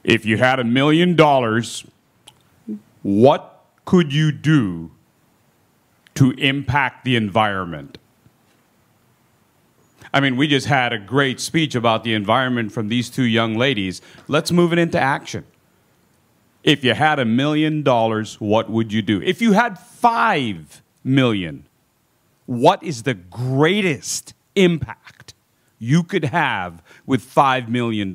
If you had $1 million, what could you do to impact the environment? I mean, we just had a great speech about the environment from these two young ladies. Let's move it into action. If you had $1 million, what would you do? If you had 5 million, what is the greatest impact you could have with $5 million?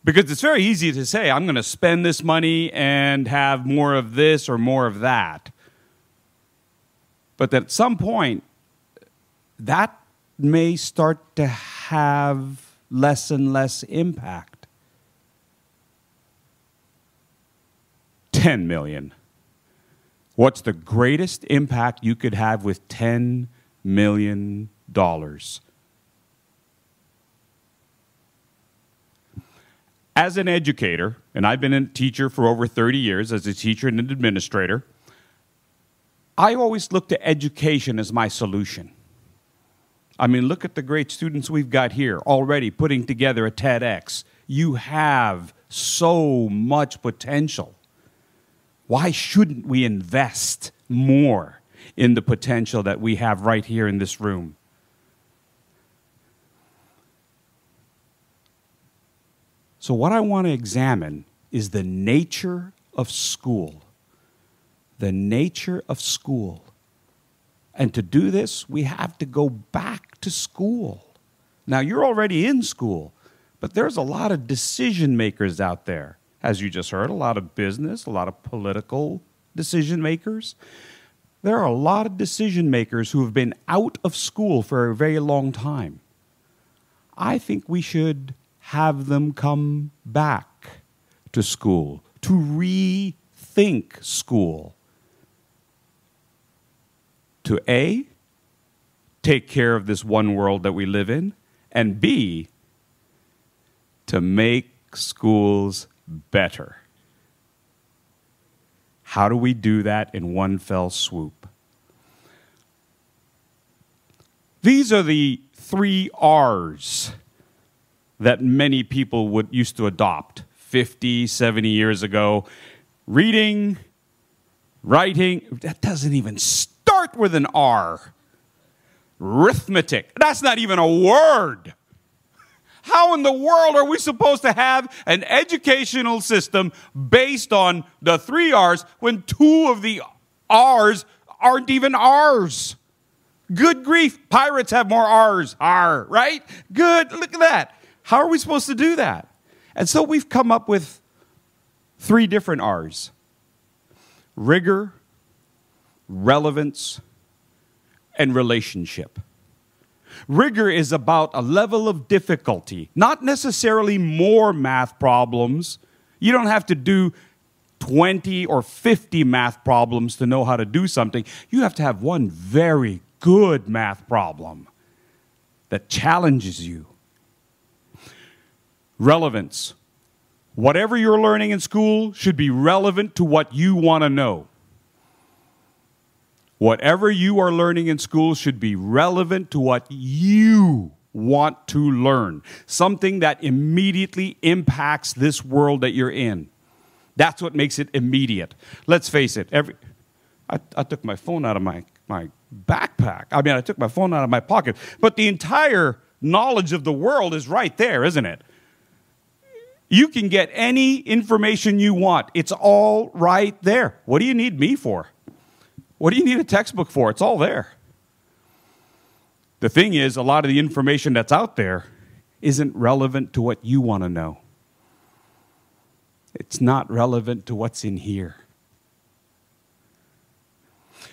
Because it's very easy to say, I'm going to spend this money and have more of this or more of that. But at some point, that may start to have less and less impact. 10 million. What's the greatest impact you could have with $10 million? As an educator, and I've been a teacher for over 30 years as a teacher and an administrator, I always look to education as my solution. I mean, look at the great students we've got here already putting together a TEDx. You have so much potential. Why shouldn't we invest more in the potential that we have right here in this room? So what I want to examine is the nature of school. The nature of school. And to do this, we have to go back to school. Now, you're already in school, but there's a lot of decision makers out there. As you just heard, a lot of business, a lot of political decision makers. There are a lot of decision makers who have been out of school for a very long time. I think we should have them come back to school, to rethink school. To A, take care of this one world that we live in, and B, to make schools better. How do we do that in one fell swoop? These are the 3 R's that many people used to adopt 50, 70 years ago. Reading, writing, that doesn't even start with an R. Arithmetic, that's not even a word. How in the world are we supposed to have an educational system based on the 3 R's when 2 of the R's aren't even R's? Good grief, pirates have more R's. R, right? Good, look at that. How are we supposed to do that? And so we've come up with 3 different R's. Rigor, relevance, and relationship. Rigor is about a level of difficulty, not necessarily more math problems. You don't have to do 20 or 50 math problems to know how to do something. You have to have one very good math problem that challenges you. Relevance. Whatever you're learning in school should be relevant to what you want to know. Whatever you are learning in school should be relevant to what you want to learn. Something that immediately impacts this world that you're in. That's what makes it immediate. Let's face it. I took my phone out of my backpack. I mean, I took my phone out of my pocket. But the entire knowledge of the world is right there, isn't it? You can get any information you want. It's all right there. What do you need me for? What do you need a textbook for? It's all there. The thing is, a lot of the information that's out there isn't relevant to what you want to know. It's not relevant to what's in here.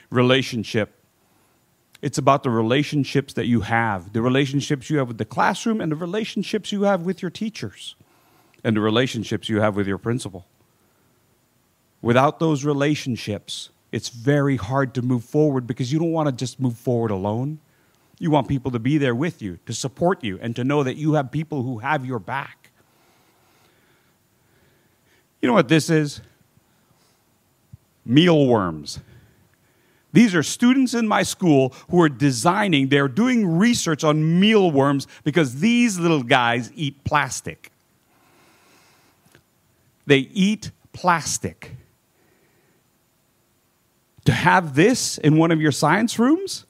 Relationship. It's about the relationships that you have. The relationships you have with the classroom and the relationships you have with your teachers. And the relationships you have with your principal. Without those relationships, it's very hard to move forward because you don't want to just move forward alone. You want people to be there with you, to support you, and to know that you have people who have your back. You know what this is? Mealworms. These are students in my school who are they're doing research on mealworms because these little guys eat plastic. They eat plastic. To have this in one of your science rooms,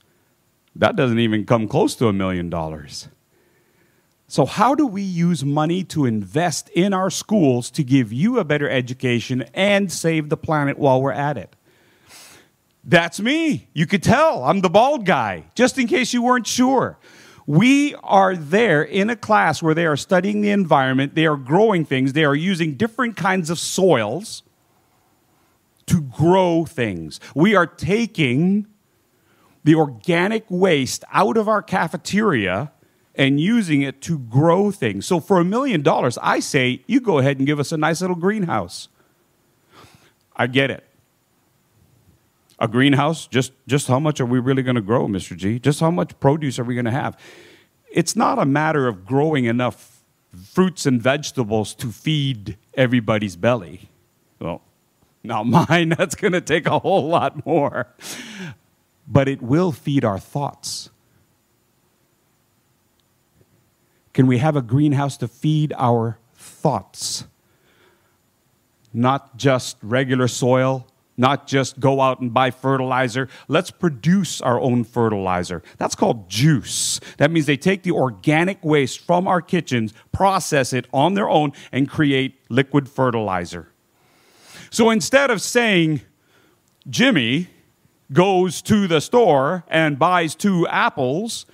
that doesn't even come close to $1 million. So how do we use money to invest in our schools to give you a better education and save the planet while we're at it? That's me. You could tell. I'm the bald guy, just in case you weren't sure. We are there in a class where they are studying the environment, they are growing things, they are using different kinds of soils to grow things. We are taking the organic waste out of our cafeteria and using it to grow things. So for $1 million, I say, you go ahead and give us a nice little greenhouse. I get it. A greenhouse, just how much are we really going to grow, Mr. G? Just how much produce are we going to have? It's not a matter of growing enough fruits and vegetables to feed everybody's belly. Well, not mine. That's going to take a whole lot more. But it will feed our thoughts. Can we have a greenhouse to feed our thoughts? Not just regular soil, not just go out and buy fertilizer. Let's produce our own fertilizer. That's called juice. That means they take the organic waste from our kitchens, process it on their own, and create liquid fertilizer. So instead of saying, Jimmy goes to the store and buys 2 apples,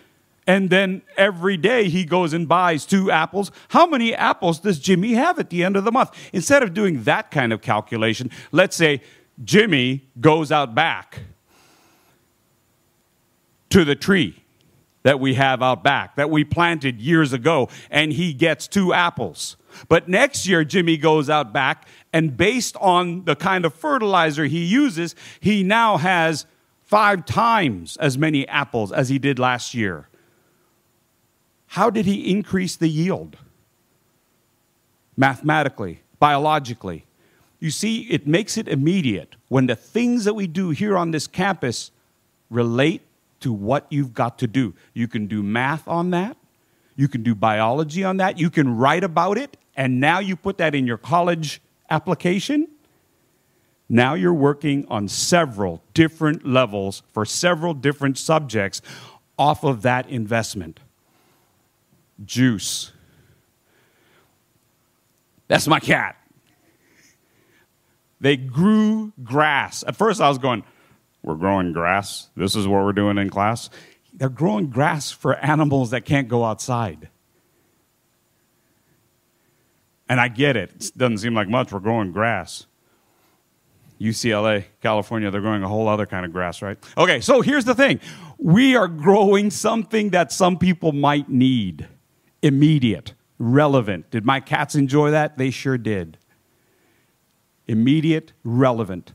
and then every day he goes and buys 2 apples, how many apples does Jimmy have at the end of the month? Instead of doing that kind of calculation, let's say Jimmy goes out back to the tree that we have out back, that we planted years ago, and he gets 2 apples. But next year, Jimmy goes out back, and based on the kind of fertilizer he uses, he now has 5 times as many apples as he did last year. How did he increase the yield? Mathematically, biologically. You see, it makes it immediate when the things that we do here on this campus relate to what you've got to do. You can do math on that. You can do biology on that. You can write about it. And now you put that in your college application. Now you're working on several different levels for several different subjects off of that investment. Juice. That's my cat. They grew grass. At first I was going, we're growing grass? This is what we're doing in class? They're growing grass for animals that can't go outside. And I get it. It doesn't seem like much. We're growing grass. UCLA, California, they're growing a whole other kind of grass, right? Okay, so here's the thing. We are growing something that some people might need. Immediate, relevant. Did my cats enjoy that? They sure did. Immediate, relevant.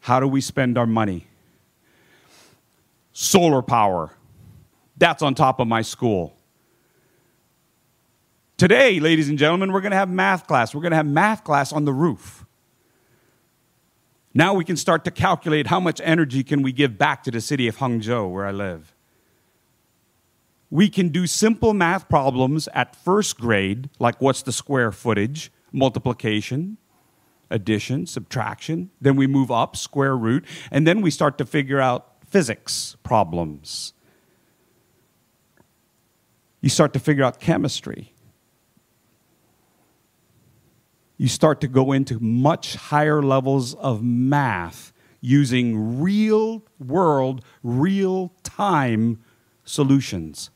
How do we spend our money? Solar power. That's on top of my school. Today, ladies and gentlemen, we're going to have math class. We're going to have math class on the roof. Now we can start to calculate how much energy can we give back to the city of Hangzhou, where I live. We can do simple math problems at first grade, like what's the square footage, multiplication, addition, subtraction. Then we move up, square root, and then we start to figure out physics problems. You start to figure out chemistry. You start to go into much higher levels of math using real-world, real-time solutions.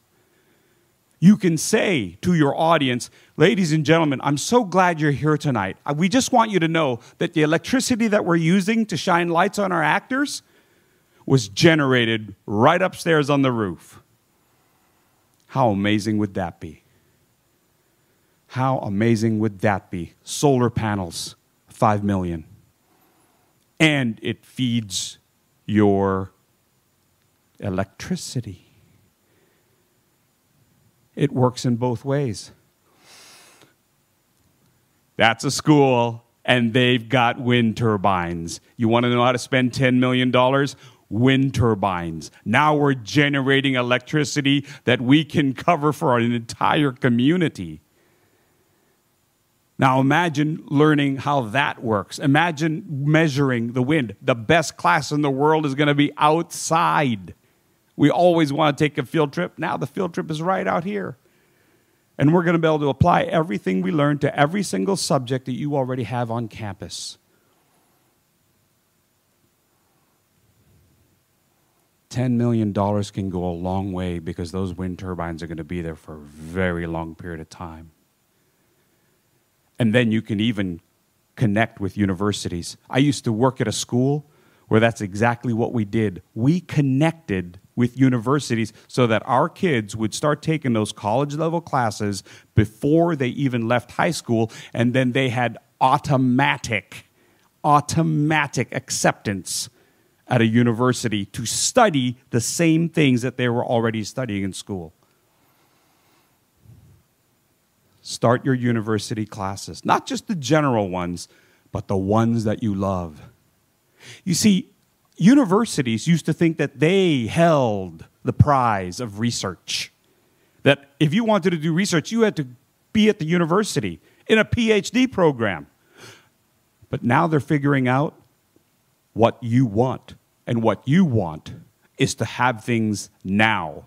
You can say to your audience, ladies and gentlemen, I'm so glad you're here tonight. We just want you to know that the electricity that we're using to shine lights on our actors was generated right upstairs on the roof. How amazing would that be? How amazing would that be? Solar panels, 5 million. And it feeds your electricity. It works in both ways. That's a school, and they've got wind turbines. You want to know how to spend $10 million? Wind turbines. Now we're generating electricity that we can cover for an entire community. Now imagine learning how that works. Imagine measuring the wind. The best class in the world is going to be outside. We always want to take a field trip. Now the field trip is right out here. And we're going to be able to apply everything we learned to every single subject that you already have on campus. $10 million can go a long way because those wind turbines are going to be there for a very long period of time. And then you can even connect with universities. I used to work at a school where that's exactly what we did. We connected with universities so that our kids would start taking those college-level classes before they even left high school, and then they had automatic acceptance at a university to study the same things that they were already studying in school. Start your university classes, not just the general ones, but the ones that you love. You see, universities used to think that they held the prize of research. That if you wanted to do research, you had to be at the university in a PhD program. But now they're figuring out what you want. And what you want is to have things now,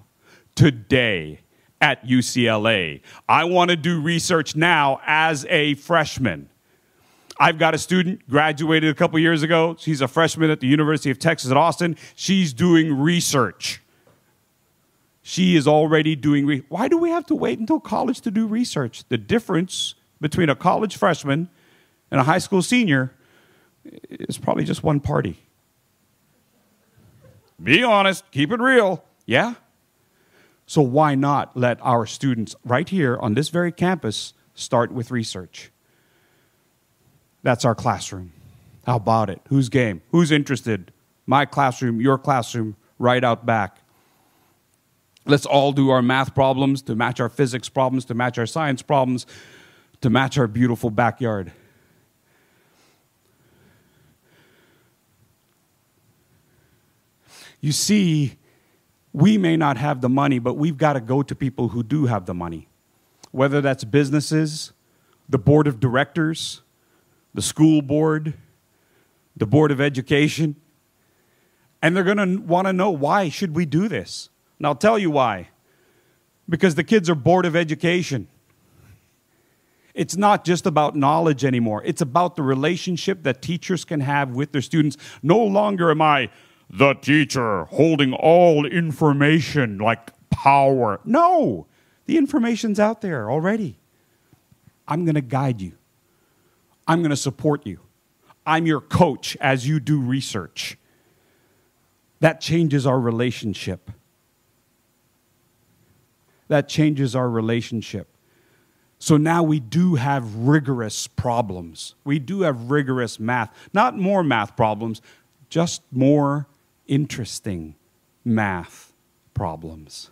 today, at UCLA. I want to do research now as a freshman. I've got a student, graduated a couple years ago. She's a freshman at the University of Texas at Austin. She's doing research. She is already doing Why do we have to wait until college to do research? The difference between a college freshman and a high school senior is probably just one party. Be honest, keep it real, yeah? So why not let our students right here on this very campus start with research? That's our classroom. How about it? Who's game? Who's interested? My classroom, your classroom, right out back. Let's all do our math problems to match our physics problems, to match our science problems, to match our beautiful backyard. You see, we may not have the money, but we've got to go to people who do have the money. Whether that's businesses, the board of directors, the school board, the board of education. And they're going to want to know, why should we do this? And I'll tell you why. Because the kids are bored of education. It's not just about knowledge anymore. It's about the relationship that teachers can have with their students. No longer am I the teacher holding all information like power. No, the information's out there already. I'm going to guide you. I'm going to support you. I'm your coach as you do research. That changes our relationship. That changes our relationship. So now we do have rigorous problems. We do have rigorous math. Not more math problems, just more interesting math problems,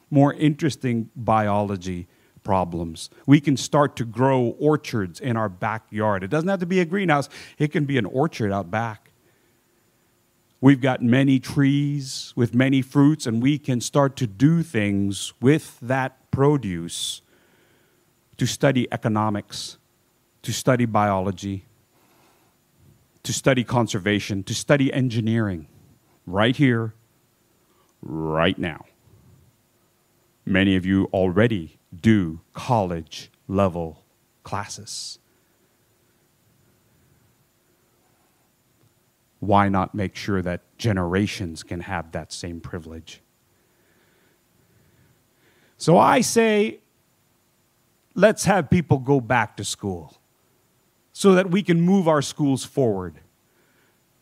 more interesting biology problems. We can start to grow orchards in our backyard. It doesn't have to be a greenhouse. It can be an orchard out back. We've got many trees with many fruits, and we can start to do things with that produce to study economics, to study biology, to study conservation, to study engineering. Right here, right now. Many of you already do college-level classes. Why not make sure that generations can have that same privilege? So I say, let's have people go back to school so that we can move our schools forward.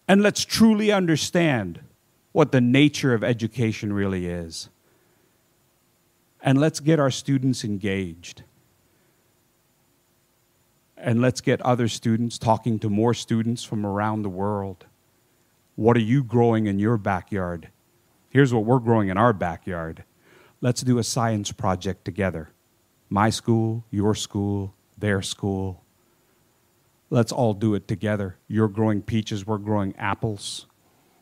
And let's truly understand what the nature of education really is. And let's get our students engaged. And let's get other students talking to more students from around the world. What are you growing in your backyard? Here's what we're growing in our backyard. Let's do a science project together. My school, your school, their school. Let's all do it together. You're growing peaches, we're growing apples.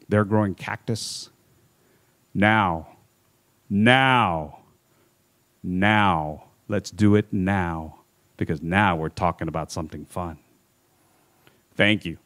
They're growing cactus. Now. Let's do it now. because now we're talking about something fun. Thank you.